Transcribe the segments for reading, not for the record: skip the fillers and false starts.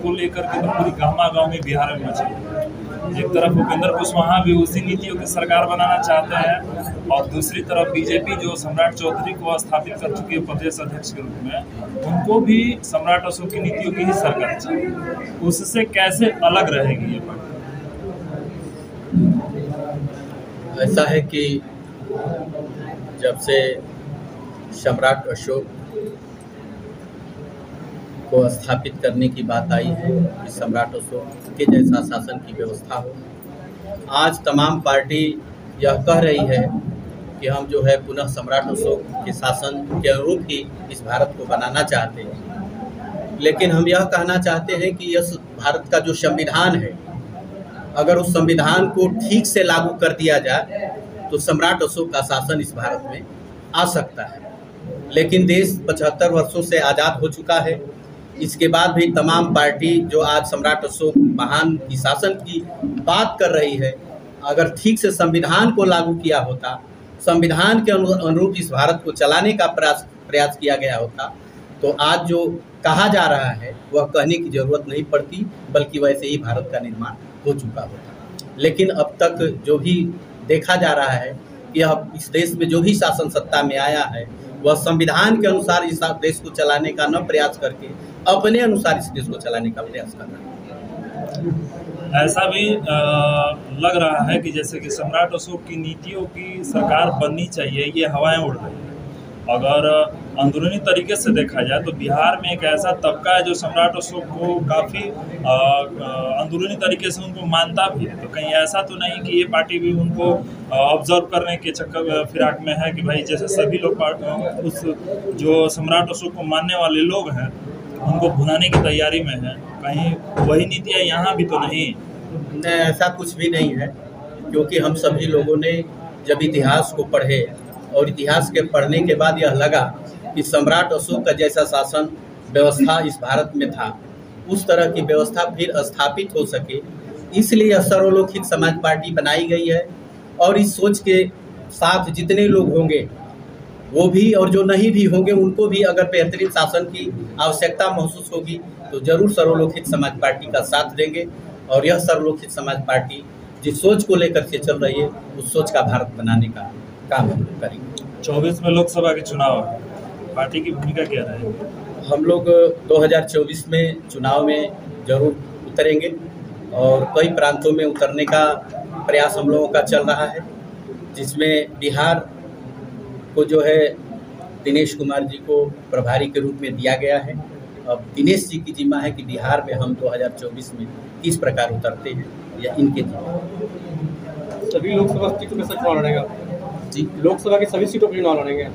को लेकर के तो पूरी गहमा में बिहार में मची। एक तरफ उपेंद्र कुशवाहा भी उसी नीतियों की सरकार बनाना चाहते हैं और दूसरी तरफ बीजेपी जो सम्राट चौधरी को स्थापित कर चुकी है प्रदेश अध्यक्ष के रूप में, उनको भी सम्राट अशोक की नीतियों की ही सरकार चाहिए। उससे कैसे अलग रहेगी ये पार्टी? ऐसा है कि जब से सम्राट अशोक को स्थापित करने की बात आई है कि सम्राट अशोक के जैसा शासन की व्यवस्था हो, आज तमाम पार्टी यह कह रही है कि हम जो है पुनः सम्राट अशोक के शासन के अनुरूप ही इस भारत को बनाना चाहते हैं। लेकिन हम यह कहना चाहते हैं कि इस भारत का जो संविधान है, अगर उस संविधान को ठीक से लागू कर दिया जाए तो सम्राट अशोक का शासन इस भारत में आ सकता है। लेकिन देश 75 वर्षों से आज़ाद हो चुका है। इसके बाद भी तमाम पार्टी जो आज सम्राट अशोक महान की शासन की बात कर रही है, अगर ठीक से संविधान को लागू किया होता, संविधान के अनुरूप इस भारत को चलाने का प्रयास किया गया होता, तो आज जो कहा जा रहा है वह कहने की ज़रूरत नहीं पड़ती, बल्कि वैसे ही भारत का निर्माण हो चुका होता। लेकिन अब तक जो भी देखा जा रहा है कि अब इस देश में जो भी शासन सत्ता में आया है वह संविधान के अनुसार इस देश को चलाने का न प्रयास करके अपने अनुसार इस देश को चलाने का प्रयास कर रहा है। ऐसा भी लग रहा है कि जैसे कि सम्राट अशोक की नीतियों की सरकार बननी चाहिए, ये हवाएं उड़ रही हैं। अगर अंदरूनी तरीके से देखा जाए तो बिहार में एक ऐसा तबका है जो सम्राट अशोक को काफ़ी अंदरूनी तरीके से उनको मानता भी है। तो कहीं ऐसा तो नहीं कि ये पार्टी भी उनको ऑब्जर्व करने के चक्कर फिराक में है कि भाई जैसे सभी लोग उस जो सम्राट अशोक को मानने वाले लोग हैं उनको भुनाने की तैयारी में है, कहीं वही नीतियाँ यहाँ भी तो नहीं? ऐसा कुछ भी नहीं है, क्योंकि हम सभी लोगों ने जब इतिहास को पढ़े और इतिहास के पढ़ने के बाद यह लगा कि सम्राट अशोक का जैसा शासन व्यवस्था इस भारत में था, उस तरह की व्यवस्था फिर स्थापित हो सके, इसलिए सर्वलोकित समाज पार्टी बनाई गई है। और इस सोच के साथ जितने लोग होंगे वो भी और जो नहीं भी होंगे उनको भी अगर बेहतरीन शासन की आवश्यकता महसूस होगी तो जरूर सर्वलोकित समाज पार्टी का साथ देंगे। और यह सर्वलोकित समाज पार्टी जिस सोच को लेकर के चल रही है उस सोच का भारत बनाने का काम हम करेंगे। 24 में लोकसभा के चुनाव है, पार्टी की भूमिका क्या रहेगी? हम लोग 2024 में चुनाव में जरूर उतरेंगे और कई प्रांतों में उतरने का प्रयास हम लोगों का चल रहा है, जिसमें बिहार को जो है दिनेश कुमार जी को प्रभारी के रूप में दिया गया है। अब दिनेश जी की जिम्मा है कि बिहार में हम 2024 में किस प्रकार उतरते हैं, या इनके जिम्मा। सभी लोकसभा सीटों में चुनाव लड़ेगा जी, लोकसभा की सभी सीटों पर चुनाव लड़ेंगे।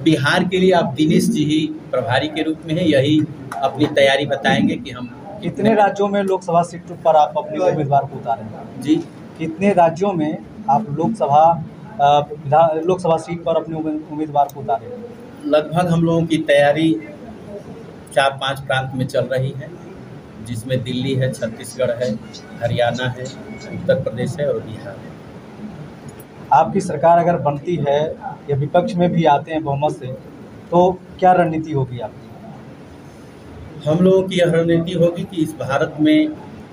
बिहार के लिए आप दिनेश जी ही प्रभारी के रूप में है, यही अपनी तैयारी बताएंगे कि हम कितने राज्यों में लोकसभा सीटों पर आप अपने उम्मीदवार को उतारेंगे? जी, कितने राज्यों में आप लोकसभा सीट पर अपने उम्मीदवार को उतारेंगे? लगभग हम लोगों की तैयारी 4-5 प्रांत में चल रही है, जिसमें दिल्ली है, छत्तीसगढ़ है, हरियाणा है, उत्तर प्रदेश है और बिहार है। आपकी सरकार अगर बनती है या विपक्ष में भी आते हैं बहुमत से, तो क्या रणनीति होगी आपकी? हम लोगों की यह रणनीति होगी कि इस भारत में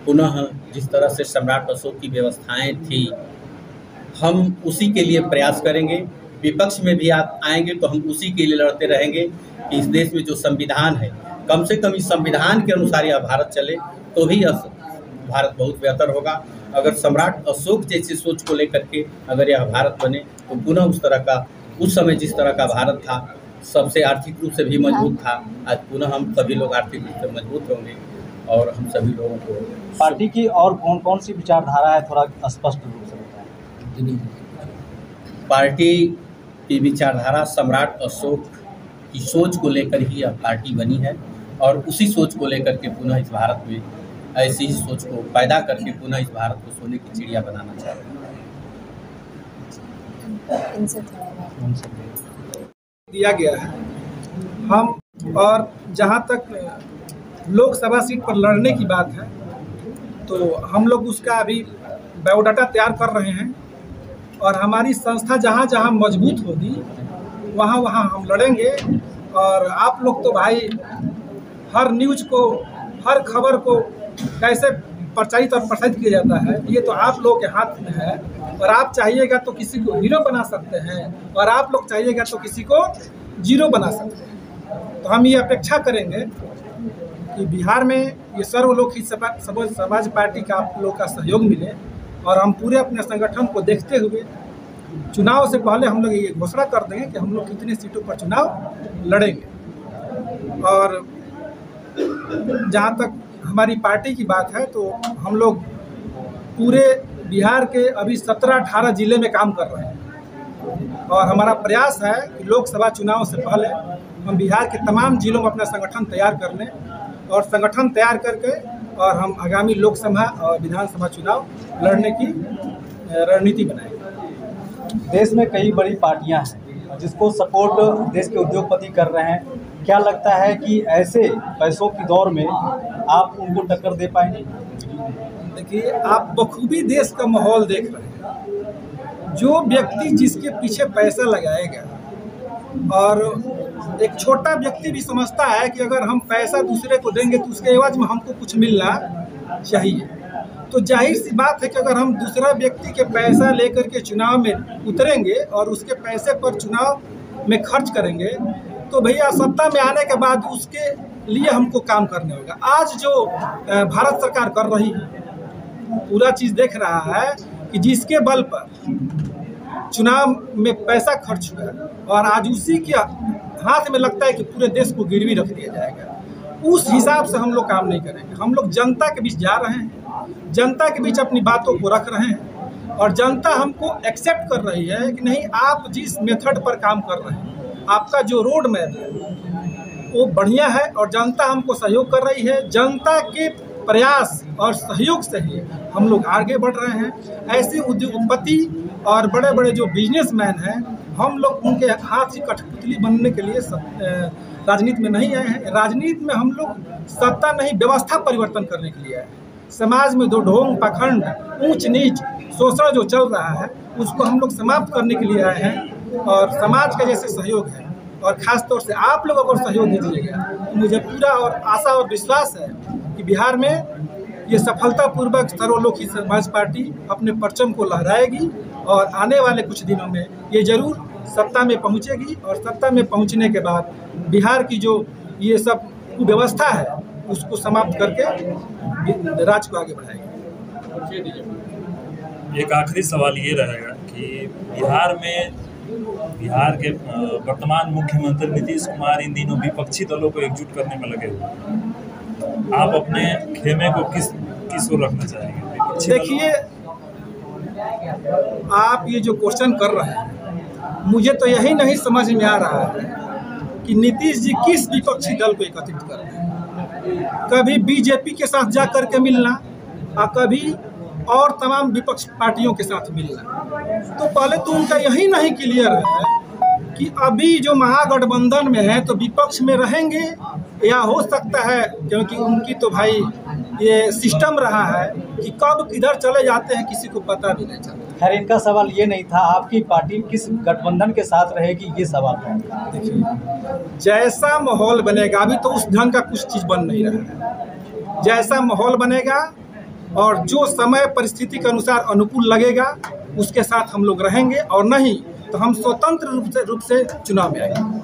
पुनः जिस तरह से सम्राट अशोक की व्यवस्थाएं थी, हम उसी के लिए प्रयास करेंगे। विपक्ष में भी आएंगे तो हम उसी के लिए लड़ते रहेंगे कि इस देश में जो संविधान है, कम से कम इस संविधान के अनुसार यह भारत चले, तो भी यह भारत बहुत बेहतर होगा। अगर सम्राट अशोक जैसी सोच को लेकर के अगर यह भारत बने तो पुनः उस समय जिस तरह का भारत था, सबसे आर्थिक रूप से भी मजबूत था, आज पुनः हम सभी लोग आर्थिक रूप से मजबूत होंगे और हम सभी लोगों को। पार्टी की और कौन कौन सी विचारधारा है, थोड़ा स्पष्ट रूप से बताएं। पार्टी की विचारधारा सम्राट अशोक की सोच को लेकर ही यह पार्टी बनी है और उसी सोच को लेकर के पुनः इस भारत में ऐसी ही सोच को पैदा करके पुनः इस भारत को सोने की चिड़िया बनाना चाहते हैं। दिया गया है हम, और जहाँ तक लोकसभा सीट पर लड़ने की बात है तो हम लोग उसका अभी बायोडाटा तैयार कर रहे हैं और हमारी संस्था जहाँ जहाँ मजबूत होगी वहाँ वहाँ हम लड़ेंगे। और आप लोग तो भाई हर न्यूज़ को हर खबर को कैसे प्रचारित और प्रसारित किया जाता है, ये तो आप लोगों के हाथ में है। और आप चाहिएगा तो किसी को हीरो बना सकते हैं, और आप लोग चाहिएगा तो किसी को जीरो बना सकते हैं। तो हम ये अपेक्षा करेंगे कि बिहार में ये सर्वलोकहित समाज पार्टी का आप लोग का सहयोग मिले, और हम पूरे अपने संगठन को देखते हुए चुनाव से पहले हम लोग ये घोषणा कर देंगे कि हम लोग कितनी सीटों पर चुनाव लड़ेंगे। और जहाँ तक हमारी पार्टी की बात है तो हम लोग पूरे बिहार के अभी 17-18 जिले में काम कर रहे हैं, और हमारा प्रयास है कि लोकसभा चुनाव से पहले हम बिहार के तमाम जिलों में अपना संगठन तैयार कर लें, और संगठन तैयार करके और हम आगामी लोकसभा और विधानसभा चुनाव लड़ने की रणनीति बनाएंगे। देश में कई बड़ी पार्टियां हैं जिसको सपोर्ट देश के उद्योगपति कर रहे हैं। क्या लगता है कि ऐसे पैसों की दौर में आप उनको टक्कर दे पाएंगे? देखिए, आप बखूबी देश का माहौल देख रहे हैं। जो व्यक्ति जिसके पीछे पैसा लगाएगा, और एक छोटा व्यक्ति भी समझता है कि अगर हम पैसा दूसरे को देंगे तो उसके एवज में हमको कुछ मिलना चाहिए, तो जाहिर सी बात है कि अगर हम दूसरा व्यक्ति के पैसा लेकर के चुनाव में उतरेंगे और उसके पैसे पर चुनाव में खर्च करेंगे, तो भैया सत्ता में आने के बाद उसके लिए हमको काम करने होगा। आज जो भारत सरकार कर रही है, पूरा चीज़ देख रहा है कि जिसके बल पर चुनाव में पैसा खर्च हुआ और आज उसी के हाथ में लगता है कि पूरे देश को गिरवी रख दिया जाएगा, उस हिसाब से हम लोग काम नहीं करेंगे। हम लोग जनता के बीच जा रहे हैं, जनता के बीच अपनी बातों को रख रहे हैं, और जनता हमको एक्सेप्ट कर रही है कि नहीं, आप जिस मेथड पर काम कर रहे हैं, आपका जो रोड मैप है वो बढ़िया है, और जनता हमको सहयोग कर रही है। जनता के प्रयास और सहयोग से ही हम लोग आगे बढ़ रहे हैं। ऐसे उद्योगपति और बड़े बड़े जो बिजनेसमैन हैं, हम लोग उनके हाथ की कठपुतली बनने के लिए राजनीति में नहीं आए हैं। राजनीति में हम लोग सत्ता नहीं, व्यवस्था परिवर्तन करने के लिए आए हैं। समाज में दो ढोंग, पाखंड, ऊंच नीच, शोषण जो चल रहा है, उसको हम लोग समाप्त करने के लिए आए हैं। और समाज का जैसे सहयोग है, और ख़ास तौर से आप लोग अगर सहयोग दीजिएगा, तो मुझे पूरा और आशा और विश्वास है कि बिहार में ये सफलतापूर्वक सर्वलोकहित समाज पार्टी अपने परचम को लहराएगी, और आने वाले कुछ दिनों में ये जरूर सत्ता में पहुंचेगी, और सत्ता में पहुंचने के बाद बिहार की जो ये सब व्यवस्था है उसको समाप्त करके राज्य को आगे बढ़ाएगी। एक आखिरी सवाल ये रहेगा कि बिहार के वर्तमान मुख्यमंत्री नीतीश कुमार इन दिनों विपक्षी दलों को एकजुट करने में लगे हुए हैं। आप अपने खेमे को किस ओर रखना चाहेंगे? देखिए, आप ये जो क्वेश्चन कर रहे हैं, मुझे तो यही नहीं समझ में आ रहा है कि नीतीश जी किस विपक्षी दल को एकत्रित कर रहे हैं। कभी बीजेपी के साथ जा कर के मिलना, और कभी और तमाम विपक्ष पार्टियों के साथ मिलना। तो पहले तो उनका यही नहीं क्लियर है कि अभी जो महागठबंधन में है तो विपक्ष में रहेंगे, या हो सकता है, क्योंकि उनकी तो भाई ये सिस्टम रहा है कि कब किधर चले जाते हैं किसी को पता भी नहीं चलता। खैर, इनका सवाल ये नहीं था आपकी पार्टी किस गठबंधन के साथ रहेगी, ये सवाल था। देखिए, जैसा माहौल बनेगा, अभी तो उस ढंग का कुछ चीज़ बन नहीं रहा है। जैसा माहौल बनेगा और जो समय परिस्थिति के अनुसार अनुकूल लगेगा, उसके साथ हम लोग रहेंगे, और नहीं तो हम स्वतंत्र रूप से चुनाव में आएंगे।